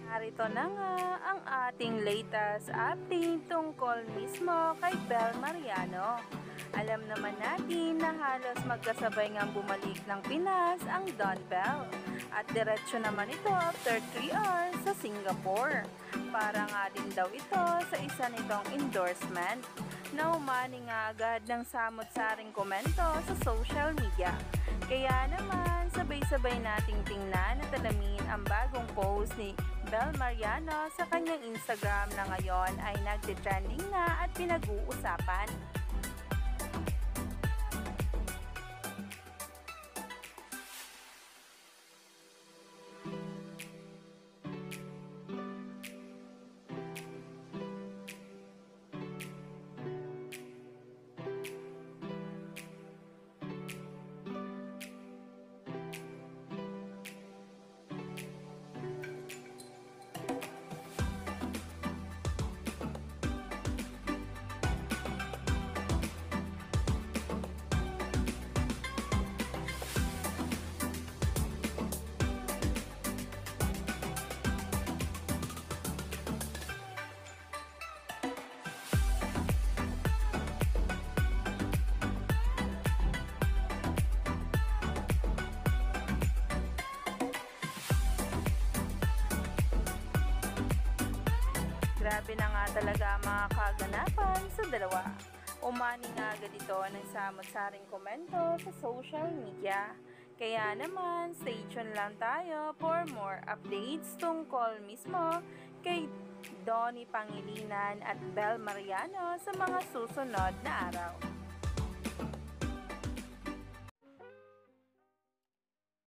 Narito na nga ang ating latest update tungkol mismo kay Bel Mariano. Alam naman natin na halos magkasabay ngang bumalik ng Pinas ang Don Bell at diretsyo naman ito after 3 hours sa Singapore. Para nga din daw ito sa isa nitong endorsement na umani nga agad ng samot-saring komento sa social media. Kaya naman, sabay-sabay nating tingnan at alamin ang bagong post ni Bel Mariano sa kanyang Instagram na ngayon ay nagtitrending na at pinag-uusapan. Grabe na nga talaga ang mga kaganapan sa dalawa. Umani nga agad ito ng samot-saring komento sa social media. Kaya naman, stay tuned lang tayo for more updates tungkol mismo kay Donnie Pangilinan at Bel Mariano sa mga susunod na araw.